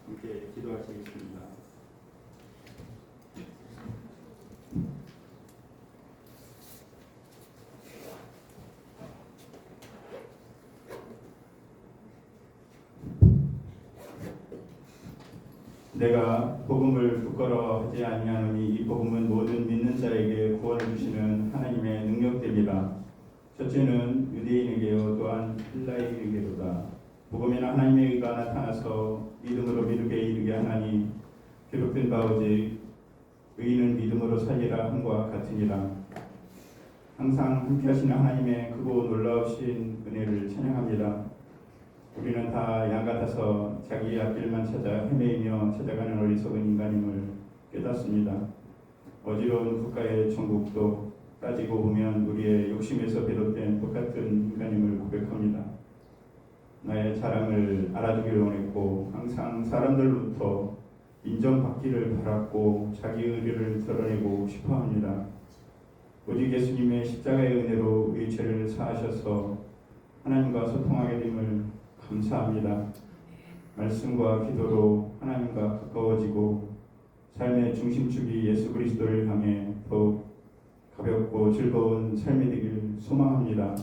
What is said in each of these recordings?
함께 기도하시겠습니다. 내가 복음을 부끄러워하지 아니하노니 이 복음은 모든 믿는 자에게 구원을 주시는 하나님의 능력됩니다. 첫째는 유대인에게요 또한 헬라인에게로다. 복음에는 하나님의 의가 나타나서 믿음으로 믿게 이르게 하나니 기록된 바 오직 의인은 믿음으로 살리라 함과 같으니라. 항상 함께 하시는 하나님의 크고 놀라우신 은혜를 찬양합니다. 우리는 다 양 같아서 자기 앞길만 찾아 헤매이며 찾아가는 어리석은 인간임을 깨닫습니다. 어지러운 국가의 천국도 따지고 보면 우리의 욕심에서 비롯된 똑같은 인간임을 고백합니다. 나의 자랑을 알아주기를 원했고 항상 사람들로부터 인정받기를 바랐고 자기 의리를 드러내고 싶어합니다. 오직 예수님의 십자가의 은혜로 우리 죄를 사하셔서 하나님과 소통하게 됨을 감사합니다. 말씀과 기도로 하나님과 가까워지고 삶의 중심축이 예수 그리스도를 향해 더욱 가볍고 즐거운 삶이 되길 소망합니다.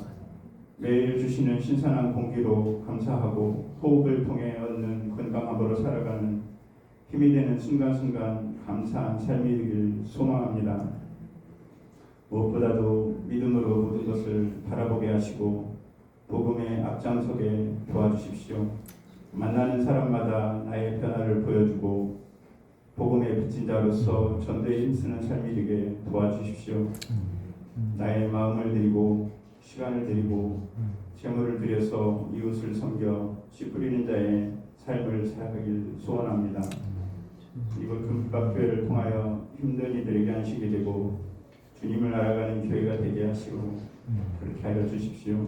매일 주시는 신선한 공기로 감사하고 호흡을 통해 얻는 건강함으로 살아가는 힘이 되는 순간순간 감사한 삶이 되길 소망합니다. 무엇보다도 믿음으로 모든 것을 바라보게 하시고 복음의 앞장서게 도와주십시오. 만나는 사람마다 나의 변화를 보여주고 복음의 빚진 자로서 전도에 힘쓰는 삶이 되게 도와주십시오. 나의 마음을 드리고 시간을 드리고 재물을 들여서 이웃을 섬겨 씨 뿌리는 자의 삶을 살아가길 소원합니다. 이곳 금박교회를 통하여 힘든 이들에게 안식이 되고 주님을 알아가는 교회가 되게 하시고 그렇게 하여 주십시오.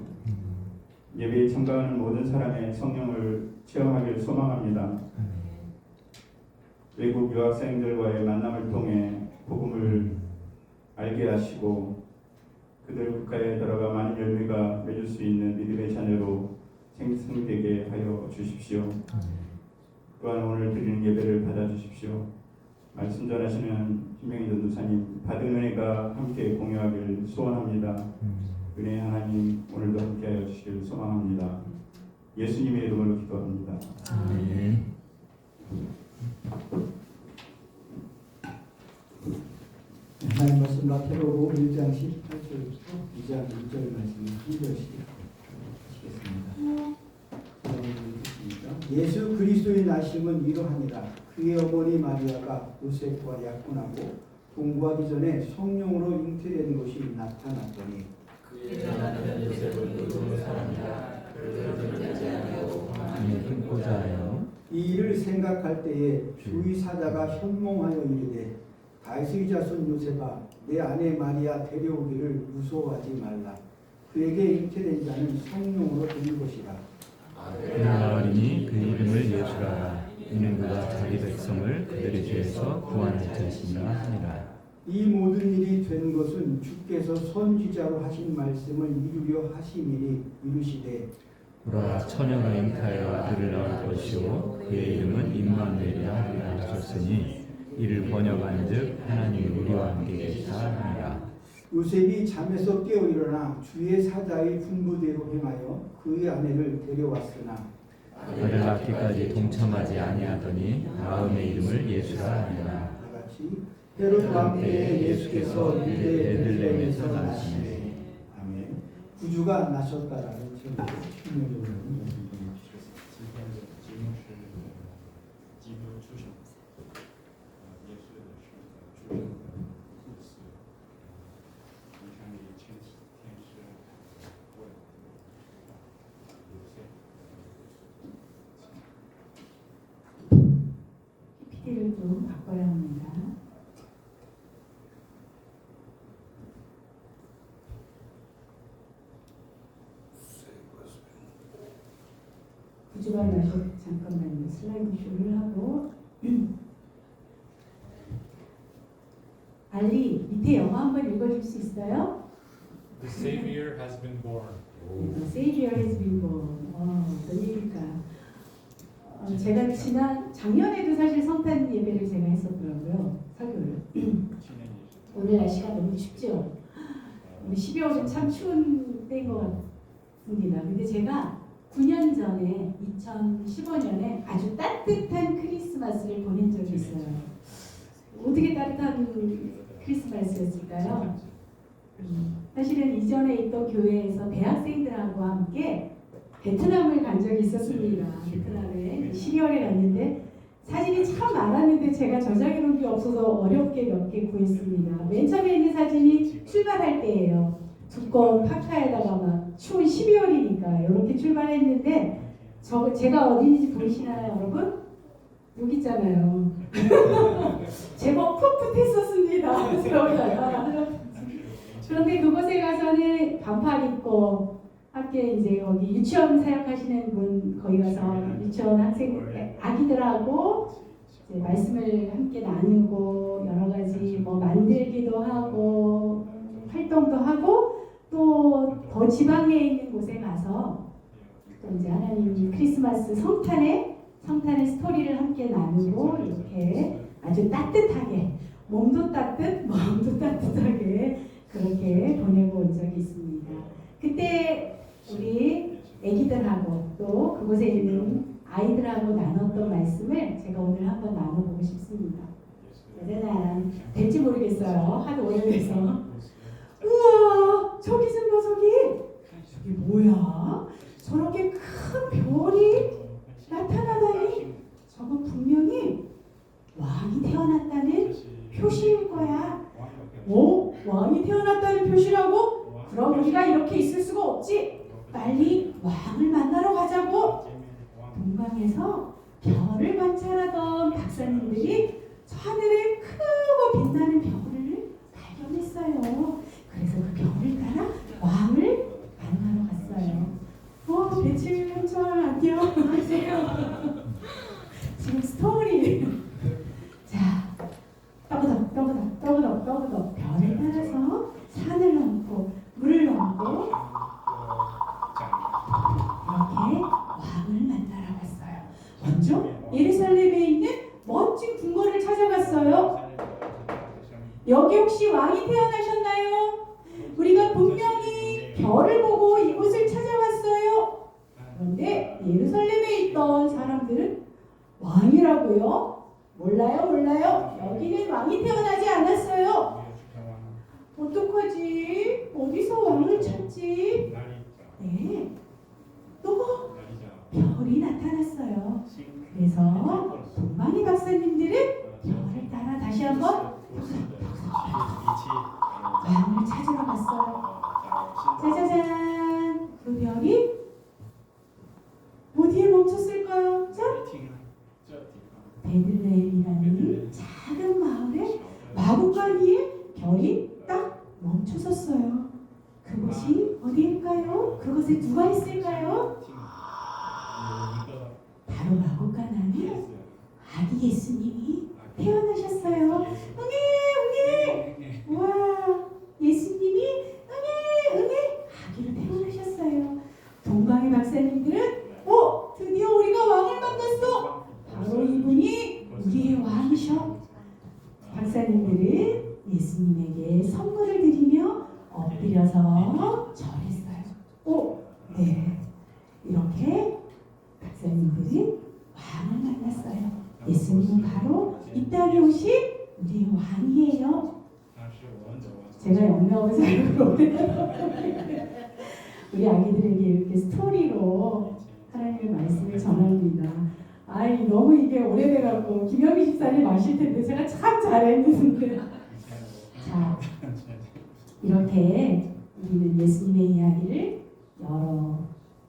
예배에 참가하는 모든 사람의 성령을 체험하길 소망합니다. 외국 유학생들과의 만남을 통해 복음을 알게 하시고 그들 국가에 들어가 많은 열매가 맺을 수 있는 믿음의 자녀로 생성되게 하여 주십시오. 또한 오늘 드리는 예배를 받아주십시오. 말씀 전하시는 김명희 전도사님 받은 은혜가 함께 공유하길 소원합니다. 은혜의 하나님 오늘도 함께하여 주시길 소망합니다. 예수님의 이름으로 기도합니다. 아멘. 하나님 말씀 마태복음 1장 18절부터 2장 1절 말씀을 한절씩 하시겠습니다. 예수 그리스도의 나심은 이러하니라. 그의 어머니 마리아가 요셉과 약혼하고 동거하기 전에 성령으로 잉태된 것이 나타났더니 하나는 요셉을 누구로 사랑하라. 그를 존재하지 아니하고 하나님을 끊고자 하여 이 일을 생각할 때에 주의 사자가 현몽하여 이르되 다윗의 자손 요셉아 내 아내 마리아 데려오기를 무서워하지 말라. 그에게 잉태된 자는 성령으로 된 것이라. 그러하니 그 이름을 예수라 하라. 이는 그가 자기 백성을 그들의 죄에서 구원할 자신이라 하니라. 이 모든 일이 된 것은 주께서 선지자로 하신 말씀을 이루려 하심이니 이르시되 보라 처녀가 잉타하여 아들을 낳을 것이요 그의 이름은 임마누엘이라 하리라 하셨으니 이를 번역한즉 하나님이 우리와 함께 계시다 하니라. 요셉이 잠에서 깨어 일어나 주의 사자의 분부대로 행하여 그의 아내를 데려왔으나 아들 낳기까지 동참하지 아니하더니 마음의 이름을 예수라 하니라. 다같이 헤롯 왕 때에 예수께서 유대 베들레헴에서 나시니 아멘. 구주가 나셨다라는 제목으로 신명적으로 말씀드리겠습니다. PPT를 좀 바꿔야 합니다. 구주가 나셨 잠깐만요. 슬라이드 쇼를 하고 알리 밑에 영어 한번 읽어줄 수 있어요? The Savior has been born. The Savior has been born. 들리니까 제가 작년에도 사실 성탄 예배를 제가 했었더라고요. 설교를. 오늘 날씨가 너무 춥죠. 우리 12월은 참 추운 때인 것 같습니다. 근데 제가 9년 전에 2015년에 아주 따뜻한 크리스마스를 보낸 적이 있어요. 어떻게 따뜻한 크리스마스였을까요? 사실은 이전에 있던 교회에서 대학생들하고 함께 베트남을 간 적이 있었습니다. 베트남에 12월에 갔는데 사진이 참 많았는데 제가 저장해 놓은 게 없어서 어렵게 몇 개 구했습니다. 맨 처음에 있는 사진이 출발할 때예요. 두꺼운 파카에다가 막 추운 12월이니까 이렇게 출발했는데 제가 어디인지 보이시나요, 여러분? 여기 있잖아요. 제법 풋풋했었습니다. 그런데 그곳에 가서는 반팔 입고 함께 이제 거기 유치원 사역하시는 분 거기 가서 유치원 아기들하고 이제 말씀을 함께 나누고 여러 가지 뭐 만들기도 하고 활동도 하고 또 더 지방에 있는 곳에 가서 또 이제 하나님 크리스마스 성탄의 스토리를 함께 나누고 이렇게 아주 따뜻하게 몸도 마음도 따뜻하게 그렇게 보내고 온 적이 있습니다. 그때 우리 애기들하고 또 그곳에 있는 아이들하고 나눴던 말씀을 제가 오늘 한번 나눠보고 싶습니다. 짜잔. 될지 모르겠어요. 하도 오래돼서. 우와, 저기 좀 봐, 저기 뭐야? 저렇게 큰 별이 나타나다니 저건 분명히 왕이 태어났다는 표시일 거야. 오? 왕이 태어났다는 표시라고? 그럼 우리가 이렇게 있을 수가 없지. 빨리 왕을 만나러 가자고. 동방에서 별을 관찰하던 박사님들이 저 하늘에 크고 빛나는 별을 발견했어요. 그래서 그 별을 따라 왕을 만나러 갔어요. 배칠 현철 안녕하세요. 지금 스토리. 자, 떠그덕 별을 따라서 산을 넘고 물을 넘고 이렇게 왕을 만나러 갔어요. 먼저 예루살렘에 있는 멋진 궁궐을 찾아갔어요. 여기 혹시 왕이 태어나셨나요? 우리가 분명히 별을 보고 이곳을 찾아왔어요. 그런데 예루살렘에 있던 사람들은 왕이라고요? 몰라요. 여기는 왕이 태어나지 않았어요. 어떡하지? 어디서 왕을 찾지? 네, 또 별이 나타났어요. 그래서 동방의 박사님들은 별을 따라 다시 한번 왕을 찾으러 갔어요. 짜자잔! 그 별이 어디에 멈췄을까요? 자, 베들레헴이라는 작은 마을에 마구간이에 별이 딱 멈춰섰어요. 그곳이 어디일까요? 그곳에 누가 있을까요? 바로 마구간 안에 아기 예수님이 태어나셨어요. 응애! 와, 예수님이 응애! 아기로 태어나셨어요. 동방의 박사님들은 드디어 우리가 왕을 만났어. 바로 이분이 우리의 왕이셔. 박사님들은 예수님에게 선물을 드리며 엎드려서 절했어요. 네. 이렇게 박사님들은 왕을 만났어요. 예수님은 바로 이 땅에 오신 우리의 왕이에요. 제가 영감을 살고 우리 아기들에게 이렇게 스토리로 하나님의 말씀을 전합니다. 너무 이게 오래돼갖고 김영희 집사님 아실 텐데 제가 참 잘했는데. 자, 이렇게 우리는 예수님의 이야기를 여러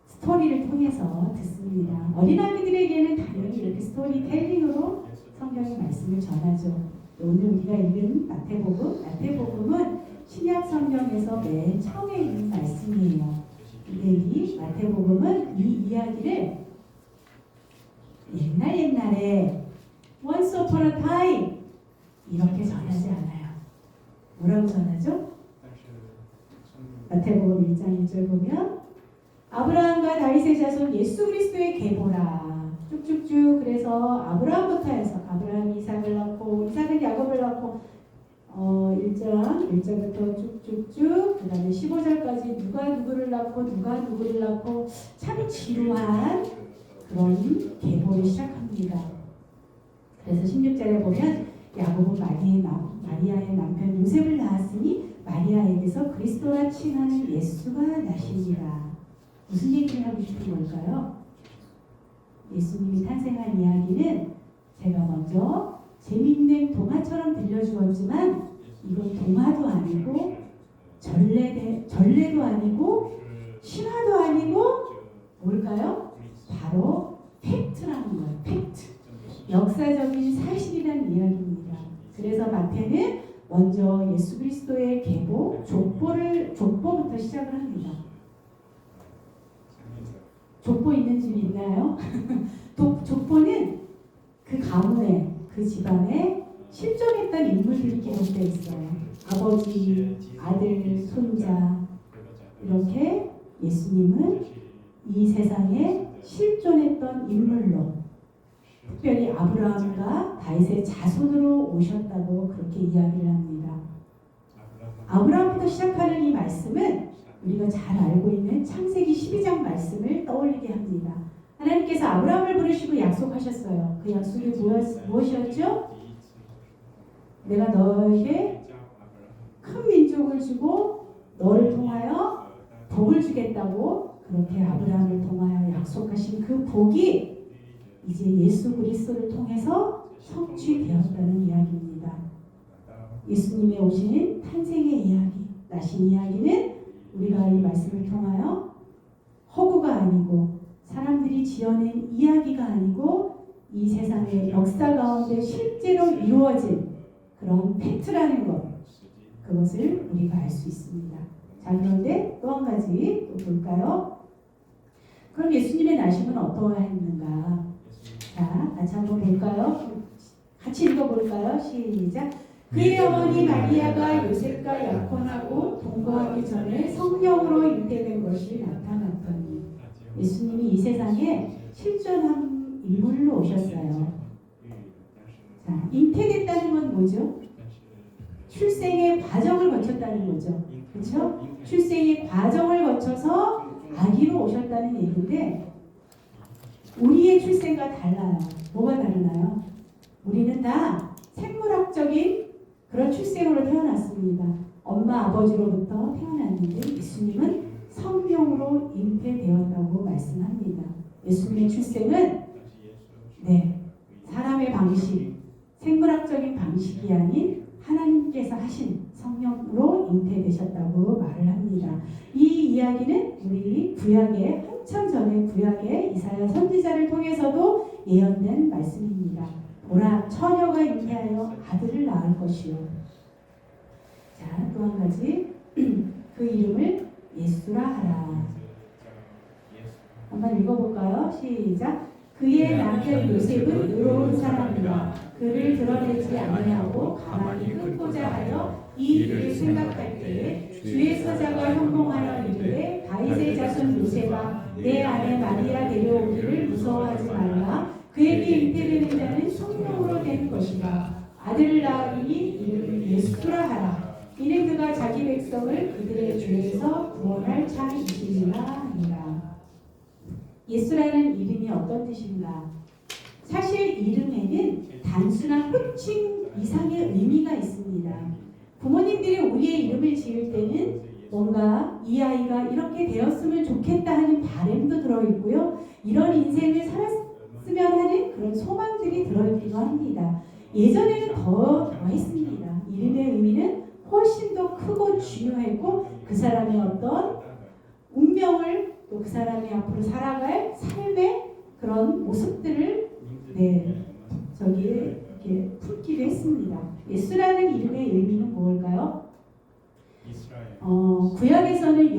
스토리를 통해서 듣습니다. 어린아이들에게는 당연히 이렇게 스토리텔링으로 성경의 말씀을 전하죠. 오늘 우리가 읽은 마태복음은 신약 성경에서 맨 처음에 있는 말씀이에요. 근데 이 마태복음은 이 이야기를 옛날에 once upon a time 이렇게 전하지 않아요. 뭐라고 전하죠? 마태복음 1장 1절 보면 아브라함과 다윗의 자손 예수 그리스도의 계보라 쭉 쭉쭉쭉 그래서 아브라함부터 해서 아브라함이 이삭을 낳고 이삭은 야곱을 낳고 1절부터 쭉쭉쭉 그 다음에 15절까지 누가 누구를 낳고 누가 누구를 낳고 참 지루한 그런 계보를 시작합니다. 그래서 16절에 보면 야곱은 마리아의 남편 요셉을 낳았으니 마리아에게서 그리스도라 칭하는 예수가 나십니다. 무슨 얘기를 하고 싶은 걸까요? 예수님이 탄생한 이야기는 제가 먼저 재미있는 동화처럼 들려주었지만 이건 동화도 아니고 전래도 아니고 신화도 아니고 뭘까요? 바로 팩트라는 거예요. 팩트. 역사적인 사실이라는 이야기입니다. 그래서 마태는 먼저 예수 그리스도의 계보, 족보부터 시작을 합니다. 족보 있는 집 있나요? 족보는 그 가문에, 그 집안에 실존했던 인물들이 기록되어 있어요. 아버지, 아들, 손자 이렇게 예수님은 이 세상에 실존했던 인물로 특별히 아브라함과 다윗의 자손으로 오셨다고 그렇게 이야기를 합니다. 아브라함부터 시작하는 이 말씀은 우리가 잘 알고 있는 창세기 12장 말씀을 떠올리게 합니다. 하나님께서 아브라함을 부르시고 약속하셨어요. 그 약속이 무엇이었죠? 내가 너에게 큰 민족을 주고 너를 통하여 복을 주겠다고 그렇게 아브라함을 통하여 약속하신 그 복이 이제 예수 그리스도를 통해서 성취되었다는 이야기입니다. 예수님의 오시는 탄생의 이야기, 나신 이야기는 우리가 이 말씀을 통하여 허구가 아니고 사람들이 지어낸 이야기가 아니고 이 세상의 역사 가운데 실제로 이루어진 그런 팩트라는 것, 그것을 우리가 알 수 있습니다. 자, 그런데 또 한 가지 또 볼까요? 그럼 예수님의 나심은 어떠했는가? 자, 같이 한번 볼까요? 같이 읽어볼까요? 시작. 그의 어머니 마리아가 요셉과 약혼하고 동거하기 전에 성령으로 잉태된 것이 나타났더니 예수님이 이 세상에 실존한 인물로 오셨어요. 자, 잉태됐다는 건 뭐죠? 출생의 과정을 거쳤다는 거죠. 그렇죠? 출생의 과정을 거쳐서 아기로 오셨다는 얘기인데 우리의 출생과 달라요. 뭐가 다르나요? 우리는 다 생물학적인 그런 출생으로 태어났습니다. 엄마 아버지로부터 태어났는데 예수님은 성령으로 잉태되었다고 말씀합니다. 예수님의 출생은 사람의 방식, 생물학적인 방식이 아닌 하나님께서 하신 성령으로 잉태되셨다고 말을 합니다. 이 이야기는 우리 구약의 한참 전에 구약의 이사야 선지자를 통해서도 예언된 말씀입니다. 보라, 처녀가 잉태하여 아들을 낳을 것이요. 자, 또 한 가지 그 이름을 예수라 하라. 한번 읽어볼까요? 시작. 그의 남편 요셉은 의로운 사람이라 그를 드러내지 아니하고 가만히 끊고자 하여 이 일을 생각할 때에 주의 사자가 현몽하여 이르되 다윗의 자손 요셉아 내 아내 마리아 데려오기를 무서워하지 말라. 그에게 잉태되는 자는 성령으로 된 것이다. 아들을 낳으니 이름을 예수라 하라. 이는 그가 자기 백성을 그들의 죄에서 구원할 자이시니라 하니라. 예수라는 이름이 어떤 뜻인가? 사실 이름에는 단순한 호칭 이상의 의미가 있습니다. 부모님들이 우리의 이름을 지을 때는 뭔가 이 아이가 이렇게 되었으면 좋겠다 하는 바람도 들어있고요. 이런 인생을 살았으면 하는 그런 소망들이 들어있기도 합니다. 예전에는 더 있습니다. 이름의 의미는 훨씬 더 크고 중요했고 그 사람의 어떤 운명을 또 그 사람이 앞으로 살아갈 삶의 그런 모습들을 이렇게 품기도 했습니다. 예수라는 이름의 의미는 뭘까요? 구약에서는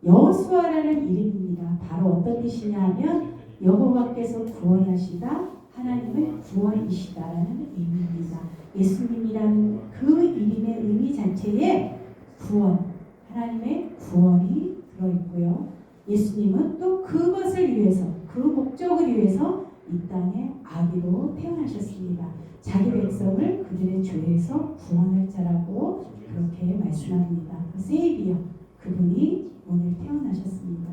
여호수아라는 이름입니다. 바로 어떤 뜻이냐 하면 여호와께서 구원하시다, 하나님은 구원이시다라는 의미입니다. 예수님이라는 그 이름의 의미 자체에 구원, 하나님의 구원이 들어있고요. 예수님은 또 그것을 위해서, 그 목적을 위해서 이 땅에 아기로 태어나셨습니다. 자기 백성을 그들의 죄에서 구원할 자라고 그렇게 말씀합니다. 세이비어, 그분이 오늘 태어나셨습니다.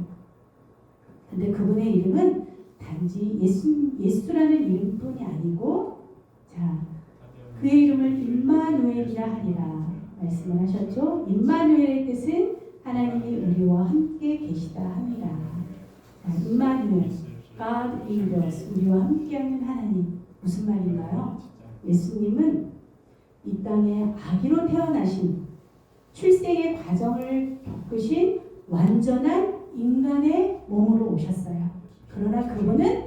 근데 그분의 이름은 단지 예수라는 이름뿐이 아니고, 자, 그의 이름을 임마누엘이라 하리라 말씀을 하셨죠. 임마누엘의 뜻은 하나님이 우리와 함께 계시다 합니다. 자, 임마누엘, God with us, 우리와 함께하는 하나님. 무슨 말인가요? 예수님은 이 땅에 아기로 태어나신, 출생의 과정을 겪으신 완전한 인간의 몸으로 오셨어요. 그러나 그분은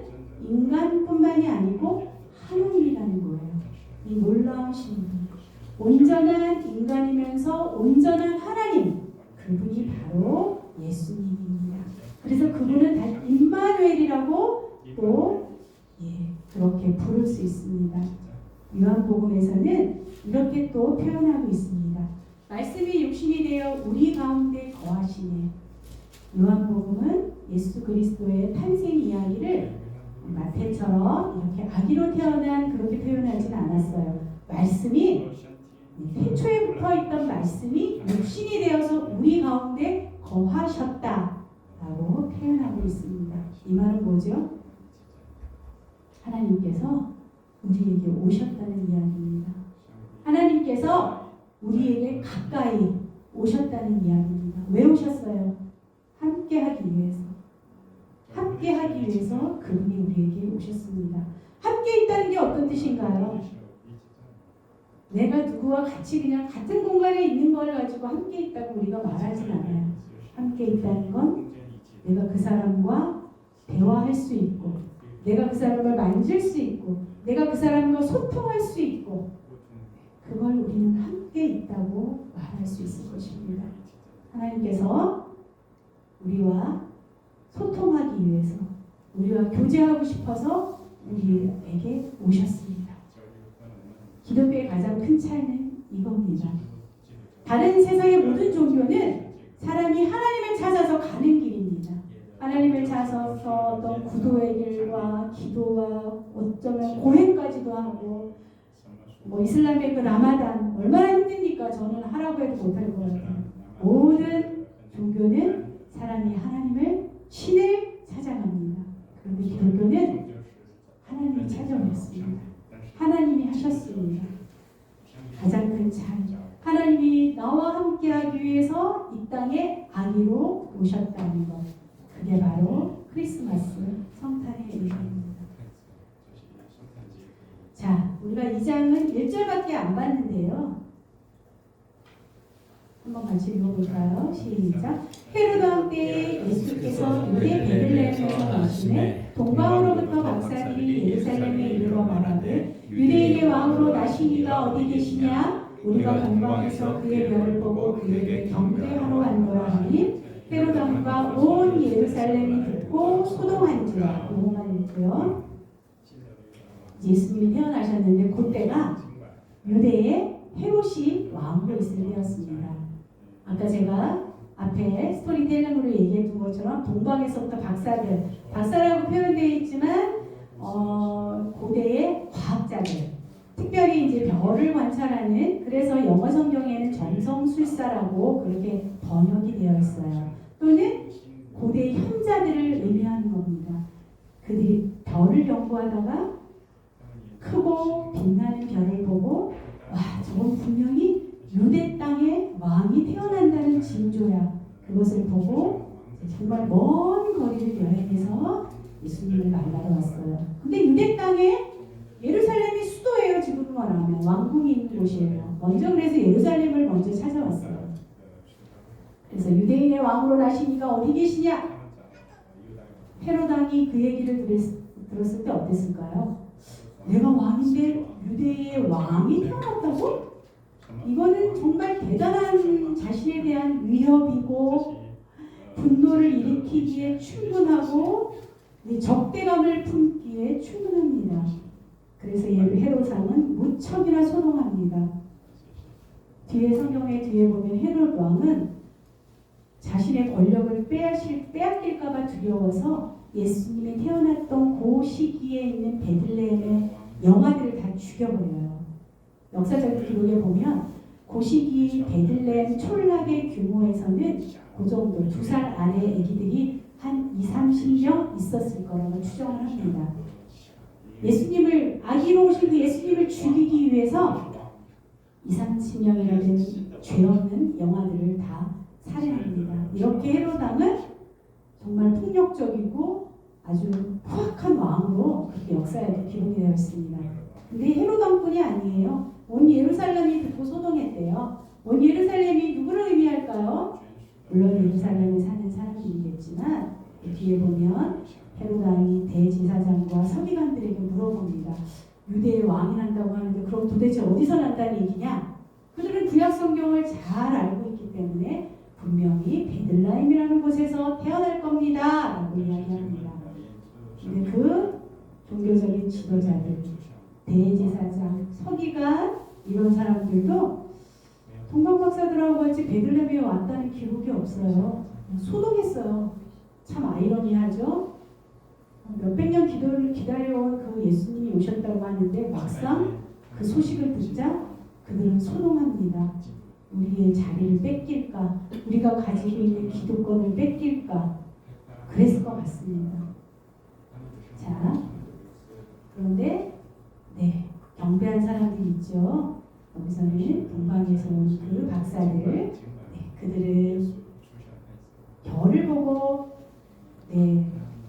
인간뿐만이 아니고 하나님이라는 거예요. 이 놀라우신 분, 온전한 인간이면서 온전한 하나님, 그분이 바로 예수님입니다. 그래서 그분은 다 임마누엘이라고 또 그렇게 부를 수 있습니다. 요한복음에서는 이렇게 또 표현하고 있습니다. 말씀이 육신이 되어 우리 가운데 거하시네. 요한복음은 예수 그리스도의 탄생 이야기를 마태처럼 이렇게 아기로 태어난 그렇게 표현하지는 않았어요. 말씀이 태초에 붙어 있던 말씀이 육신이 되어서 우리 가운데 거하셨다라고 표현하고 있습니다. 이 말은 뭐죠? 하나님께서 우리에게 오셨다는 이야기입니다. 하나님께서 우리에게 가까이 오셨다는 이야기입니다. 왜 오셨어요? 함께하기 위해서. 함께하기 위해서 그분이 우리에게 오셨습니다. 함께 있다는 게 어떤 뜻인가요? 내가 누구와 같이 그냥 같은 공간에 있는 걸 가지고 함께 있다고 우리가 말하진 않아요. 함께 있다는 건 내가 그 사람과 대화할 수 있고, 내가 그 사람을 만질 수 있고, 내가 그 사람과 소통할 수 있고, 그걸 우리는 함께 있다고 말할 수 있을 것입니다. 하나님께서 우리와 소통하기 위해서, 우리와 교제하고 싶어서 우리에게 오셨습니다. 기독교의 가장 큰 차이는 이겁니다. 다른 세상의 모든 종교는 사람이 하나님을 찾아서 가는 길입니다. 하나님을 찾아서 어떤 구도의 길과 기도와 어쩌면 고행까지도 하고, 뭐 이슬람의 그 라마단 얼마나 힘듭니까? 저는 하라고 해도 못할 것 같아요. 모든 종교는 사람이 하나님을, 신을 찾아갑니다. 그런데 기독교는 하나님을 찾아오셨습니다. 하나님이 하셨습니다. 가장 큰 차이. 하나님이 나와 함께하기 위해서 이 땅에 아기로 오셨다는 것. 그게 바로 크리스마스 성탄의 의미입니다. 자, 우리가 이 장은 1절밖에 안 봤는데요. 한번 같이 읽어볼까요? 시작. 헤로드 왕 때 예수께서 유대 베들레헴에서 나시매 동방으로부터 박사들이 예루살렘에 이르러 말하되 유대인의 왕으로 나신 이가 어디 계시냐? 우리가 동방에서 그의 별을 보고 그에게 경배하러 왔노라 하니 헤로드 왕과 온 예루살렘이 듣고 소동한지라. 이것만 읽고요. 예수님이 태어나셨는데 그때가 유대의 헤롯이 왕으로 있을 때였습니다. 아까 제가 앞에 스토리텔링으로 얘기했던 것처럼 동방에서부터 박사라고 표현되어 있지만 고대의 과학자들, 특별히 이제 별을 관찰하는, 그래서 영어 성경에는 점성술사라고 그렇게 번역이 되어 있어요. 또는 고대의 현자들을 의미하는 겁니다. 그들이 별을 연구하다가 크고 빛나는 별을 보고, 와, 저건 분명히 유대 땅에 왕이 태어난다는 징조야. 그것을 보고 정말 먼 거리를 여행해서 예수님을 만나러 왔어요. 근데 유대 땅에 예루살렘이 수도예요. 지금 말하면 왕궁이 있는 곳이에요. 먼저 그래서 예루살렘을 먼저 찾아왔어요. 그래서 유대인의 왕으로 나시니가 어디 계시냐? 헤롯 왕이 그 얘기를 들었을 때 어땠을까요? 내가 왕인데 유대의 왕이 태어났다고? 이거는 정말 대단한 자신에 대한 위협이고 분노를 일으키기에 충분하고 적대감을 품기에 충분합니다. 그래서 헤롯 왕은 무척이나 소동합니다. 뒤에 성경의 뒤에 보면 헤롯 왕은 자신의 권력을 빼앗길까봐 두려워서 예수님이 태어났던 그 시기에 있는 베들레헴의 영아들을 다 죽여버려요. 역사적 기록에 보면 그 시기 베들레헴 촌락의 규모에서는 그 정도 2살 아래 아기들이 한 2, 30명 있었을 거라고 추정을 합니다. 예수님을 아기로 오신 그 예수님을 죽이기 위해서 2, 30명이나 되는 죄 없는 영아들을 다 살해합니다. 이렇게 헤롯 왕은 정말 폭력적이고 아주 포악한 왕으로 그렇게 역사에 기록이 되어 있습니다. 근데 헤롯 왕뿐이 아니에요. 온 예루살렘이 듣고 소동했대요. 온 예루살렘이 누구를 의미할까요? 물론 예루살렘에 사는 사람들이겠지만 그 뒤에 보면 헤롯 왕이 대제사장과 서기관들에게 물어봅니다. 유대의 왕이 난다고 하는데 그럼 도대체 어디서 난다는 얘기냐? 그들은 구약 성경을 잘 알고 있기 때문에 분명히 베들레헴이라는 곳에서 태어날 겁니다 라고 이야기합니다. 근데 그 종교적인 지도자들, 대제사장, 서기관 이런 사람들도 동방박사들하고 같이 베들레헴에 왔다는 기록이 없어요. 소동했어요. 참 아이러니하죠. 몇백 년 기다려온 그 예수님이 오셨다고 하는데 막상 그 소식을 듣자 그들은 소동합니다. 우리의 자리를 뺏길까? 우리가 가지고 있는 기득권을 뺏길까? 그랬을 것 같습니다. 자, 그런데 경배한 사람들이 있죠. 여기서는 동방에서 온 그 박사들, 그들은 별을 보고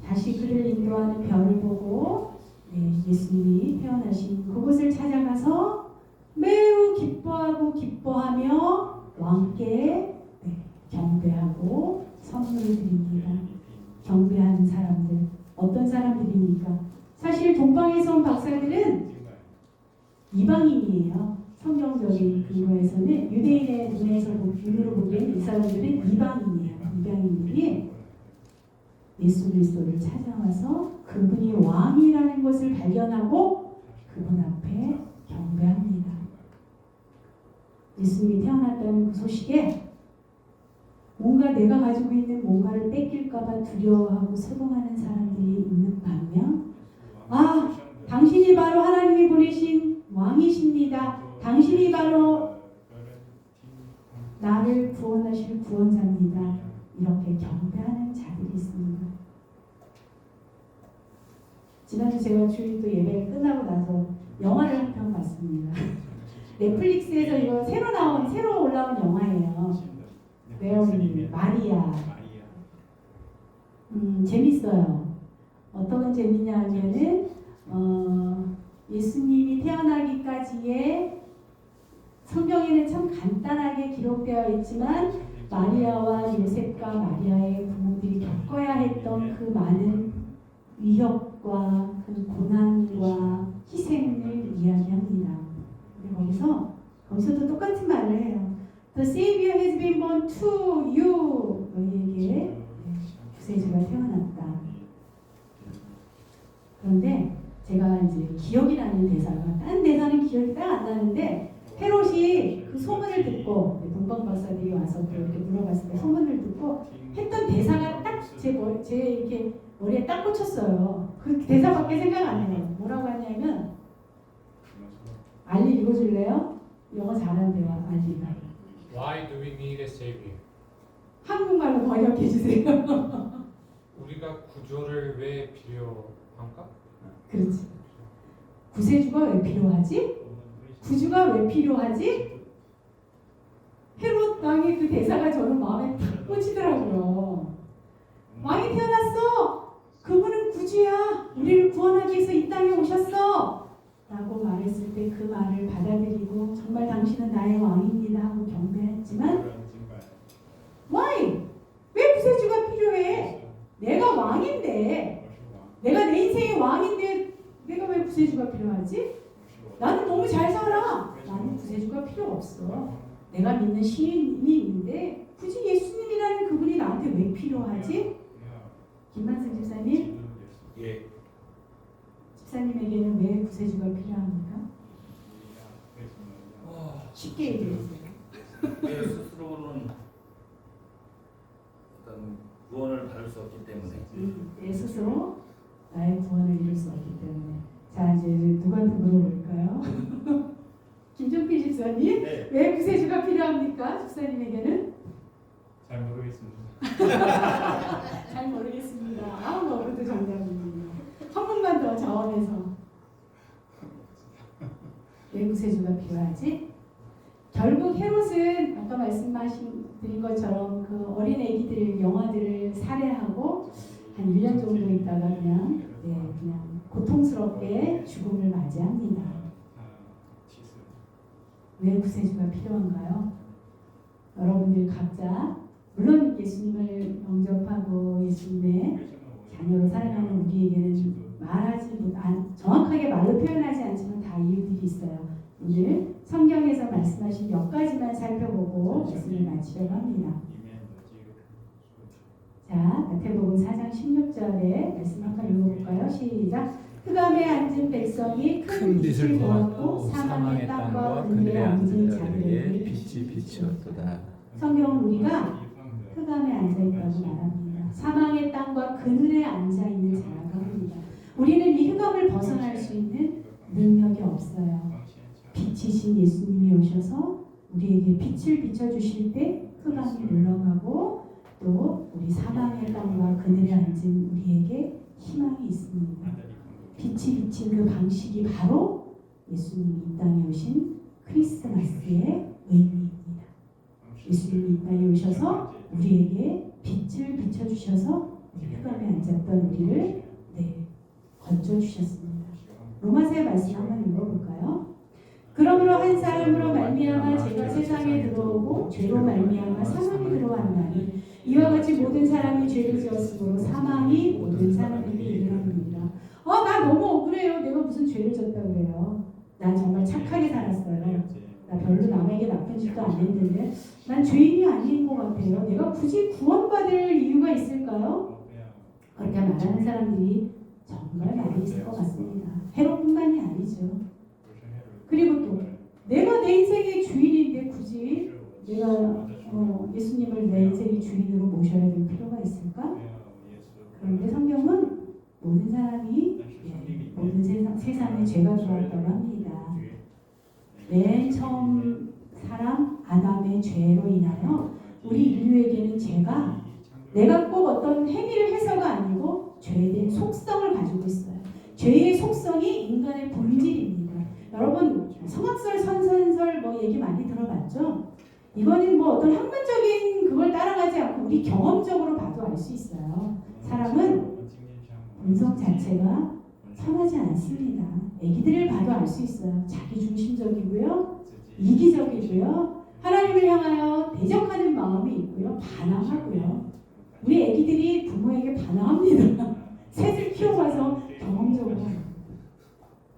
다시 그를 인도하는 별을 보고 예수님이 태어나신 그곳을 찾아가서 매우 기뻐하며 왕께 경배하고 선물을 드립니다. 경배하는 사람들 어떤 사람들입니까? 사실 동방에서 온 박사들은 이방인이에요. 성경적인 근거에서는 유대인의 눈으로 보기엔 이 사람들은 이방인이에요. 이방인들이 예수 그리스도를 찾아와서 그분이 왕이라는 것을 발견하고 그분 앞에 경배합니다. 예수님이 태어났다는 그 소식에 뭔가 내가 가지고 있는 뭔가를 뺏길까봐 두려워하고 소동하는 사람들이 있는 반면 당신이 바로 하나님이 보내신 왕이십니다. 당신이 바로 나를 구원하실 구원자입니다. 이렇게 경배하는 자들이 있습니다. 지난주 제가 주일도 예배 끝나고 나서 영화를 한 편 봤습니다. 넷플릭스에서 이거 새로 올라온 영화예요. 메어리 마리아. 재밌어요. 어떤 재미냐 하면은 예수님이 태어나기까지의 성경에는 참 간단하게 기록되어 있지만 마리아와 요셉과 마리아의 부모들이 겪어야 했던 그 많은 위협과 그 고난과 희생을 이야기합니다. 거기서도 똑같은 말을 해요. The Savior has been born to you. 너희에게 구세주가 태어났다. 그런데 제가 이제 기억이 나는 대사가 다른 대사는 기억이 딱 안 나는데 헤롯이 그 소문을 듣고 동방 박사들이 와서 또 이렇게 물어봤을 때 소문을 듣고 했던 대사가 딱 제 이렇게 머리에 딱 꽂혔어요. 그 대사밖에 생각 안 나요. 뭐라고 하냐면 알리 읽어줄래요? 영어 잘한대요. 알리가. Why do we need a savior? 한국말로 번역해 주세요. 우리가 구조를 왜 필요한가? 그렇지. 구세주가 왜 필요하지? 구주가 왜 필요하지? 헤롯 왕의 그 대사가 저는 마음에 탁 꽂히더라고요. 왕이 태어났어. 그분은 구주야. 우리를 구원하기 위해서 이 땅에 오셨어. 라고 말했을 때 그 말을 받아들이고 정말 당신은 나의 왕입니다 하고 경배했지만 Why? 왜 구세주가 필요해? 내가 왕인데 내가 내 인생의 왕인데 내가 왜 구세주가 필요하지? 나는 너무 잘 살아. 나는 구세주가 필요 없어. 내가 믿는 신이 있는데 굳이 예수님이라는 그분이 나한테 왜 필요하지? 김만승 집사님? 예. 집사님에게는 왜 구세주가 필요합니까? 쉽게 얘기해주세요. 내 스스로는 어떤 구원을 받을 수 없기 때문에 내 스스로 나의 구원을 이룰 수 없기 때문에. 자, 이제 누구한테 물어볼까요? 김종필 집사님, 네. 왜 구세주가 필요합니까? 집사님에게는? 잘 모르겠습니다. 잘 모르겠습니다. 아우, 너무도 정답입니다. 한 번만 더 자원해서. 왜 구세주가 필요하지? 결국 헤롯은 아까 말씀드린 것처럼 그 어린 애기들 영아들을 살해하고 한 1년 정도 있다가 그냥 고통스럽게 죽음을 맞이합니다. 왜 구세주가 필요한가요? 여러분들 각자 물론 예수님을 영접하고 예수님의 자녀로 살아가는 우리에게는 정확하게 말로 표현하지 않지만 다 이유들이 있어요. 오늘 성경에서 말씀하신 몇 가지만 살펴보고 말씀을 마치려고 합니다. 자, 마태복음 4장 16절에 말씀 한번 읽어볼까요? 시작. 흑암에 앉은 백성이 큰 빛을 보았고 사망의 땅과 그늘에 앉은 자들에게 빛이 비치었도다. 성경은 우리가 흑암에 앉아 있다고 말합니다. 사망의 땅과 그늘에 앉아 있는 자라고 합니다. 우리는 이 흑암을 벗어날 수 있는 능력이 없어요. 빛이신 예수님이 오셔서 우리에게 빛을 비춰주실 때 흑암이 물러가고 또 우리 사망의 땅과 그늘에 앉은 우리에게 희망이 있습니다. 빛이 비친 그 방식이 바로 예수님이 이 땅에 오신 크리스마스의 의미입니다. 예수님이 이 땅에 오셔서 우리에게 빛을 비춰주셔서 흑암에 앉았던 우리를 건져주셨습니다. 로마서의 말씀 한번 읽어볼까요? 그러므로 한 사람으로 말미암아 죄가 세상에 들어오고 죄로 말미암아 사망이 들어왔나니 이와 같이 모든 사람이 죄를 지었으므로 사망이 모든 사람에게 이르렀느니라. 나 너무 억울해요. 내가 무슨 죄를 졌다 그래요. 난 정말 착하게 살았어요. 나 별로 남에게 나쁜 짓도 안 했는데 난 죄인이 아닌 것 같아요. 내가 굳이 구원받을 이유가 있을까요? 그렇게 말하는 사람들이 정말 많이 있을 것 같습니다. 헤롯뿐만이 아니죠. 그리고 또 내가 내 인생의 주인인데 굳이 내가 예수님을 내 인생의 주인으로 모셔야 될 필요가 있을까? 그런데 성경은 모든 사람이 모든 세상에 죄가 들어왔다고 합니다. 맨 처음 사람 아담의 죄로 인하여 우리 인류에게는 죄가 내가 꼭 어떤 행위를 해서가 아니고 죄된 속성을 가지고 있어요. 죄의 속성이 인간의 본질입니다. 여러분 성악설, 선선설 얘기 많이 들어봤죠? 이거는 어떤 학문적인 그걸 따라가지 않고 우리 경험적으로 봐도 알 수 있어요. 사람은 본성 자체가 선하지 않습니다. 애기들을 봐도 알 수 있어요. 자기중심적이고요. 이기적이고요. 하나님을 향하여 대적하는 마음이 있고요. 반항하고요. 우리 애기들이 부모에게 반항합니다. 셋을 키워봐서 경험적으로.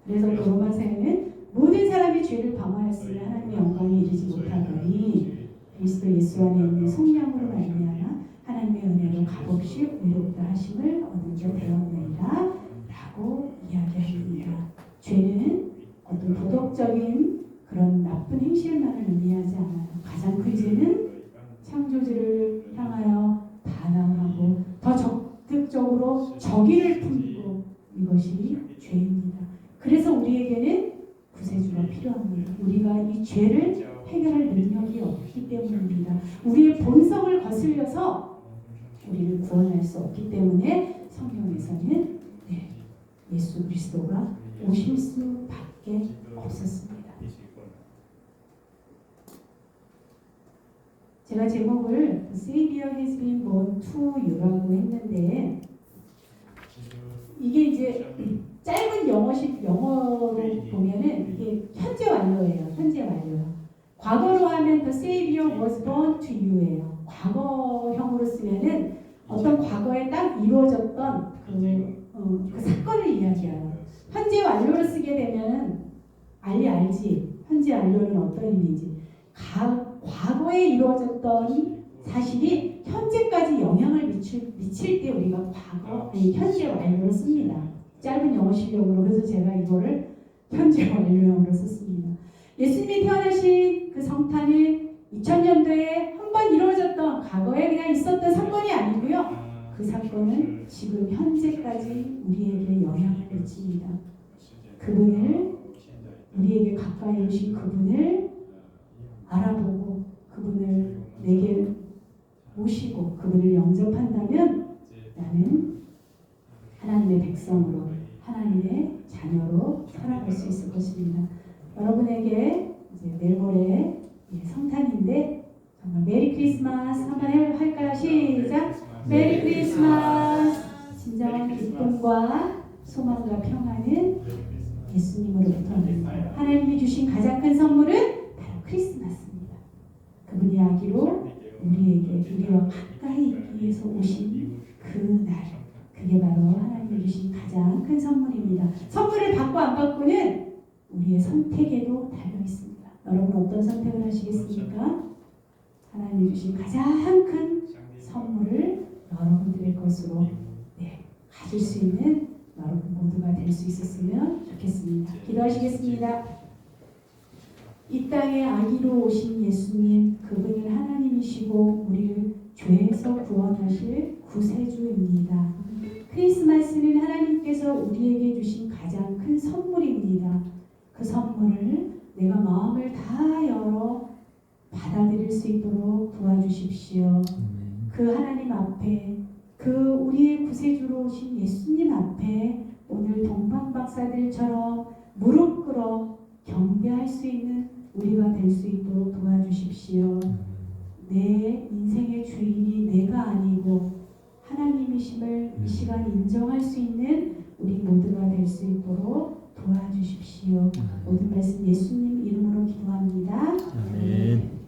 그래서 로마서에는 모든 사람이 죄를 범하였으며 하나님의 영광에 이르지 못하더니 그리스도 예수 안에 있는 성령으로 말미암아 하나님의 은혜로 값없이 의롭다 하심을 얻은 자 되었나이다 라고 이야기합니다. 죄는 어떤 도덕적인 그런 나쁜 행실만을 의미하지 않아요. 가장 큰 죄는 창조주를 향하여 반항하고 더 적극적으로 적의를 품고 이것이 죄입니다. 그래서 우리에게는 구세주가 필요합니다. 우리가 이 죄를 해결할 능력이 없기 때문입니다. 우리의 본성을 거슬려서 우리를 구원할 수 없기 때문에 성경에서는 예수 그리스도가 오실 수밖에 없었습니다. 제가 제목을 Savior has been born to you라고 했는데 이게 이제 짧은 영어로 보면은 이게 현재 완료예요. 현재 완료요. 과거로 하면 The Savior was born to you예요. 과거형으로 쓰면은 어떤 과거에 딱 이루어졌던 그 사건을 이야기해요. 현재 완료로 쓰게 되면 알지. 현재 완료는 어떤 의미인지. 과거에 이루어졌던 사실이 현재까지 영향을 미칠 때 우리가 현재 완료로 씁니다. 짧은 영어 실력으로. 그래서 제가 이거를 현재 완료형으로 썼습니다. 예수님이 태어나신 그 성탄은 2000년도에 한 번 이루어졌던 과거에 그냥 있었던 사건이 아니고요. 그 사건은 지금 현재까지 우리에게 영향을 미칩니다. 그분을 우리에게 가까이 오신 그분을 알아보고 그분을 내게 모시고 그분을 영접한다면 나는 하나님의 백성으로 하나님의 자녀로 살아갈 수 있을 것입니다. 여러분에게 이제 내일 모레 성탄인데 정말 메리 크리스마스 한번 할까요? 시작! 메리 크리스마스! 진정한 기쁨과 소망과 평안은 예수님으로부터 옵니다. 하나님이 주신 가장 큰 선물은 바로 크리스마스입니다. 그분이 아기로 우리와 가까이 있기 위해서 오신 그 날, 그게 바로 하나님이 주신 가장 큰 선물입니다. 선물을 받고 안 받고는 우리의 선택에도 달려 있습니다. 여러분 어떤 선택을 하시겠습니까? 하나님이 주신 가장 큰 선물을 여러분들의 것으로 가질 수 있는 여러분 모두가 될 수 있었으면 좋겠습니다. 기도하시겠습니다. 이 땅에 아기로 오신 예수님, 그분은 하나님이시고 우리를 죄에서 구원하실 구세주입니다. 크리스마스는 하나님께서 우리에게 주신 가장 큰 선물입니다. 그 선물을 내가 마음을 다 열어 받아들일 수 있도록 도와주십시오. 그 하나님 앞에, 그 우리의 구세주로 오신 예수님 앞에 오늘 동방박사들처럼 무릎 꿇어 경배할 수 있는 우리가 될 수 있도록 도와주십시오. 내 인생의 주인이 내가 아니고 하나님이심을 이 시간 인정할 수 있는 우리 모두가 될 수 있도록 도와주십시오. 모든 말씀 예수님 이름으로 기도합니다. 아멘.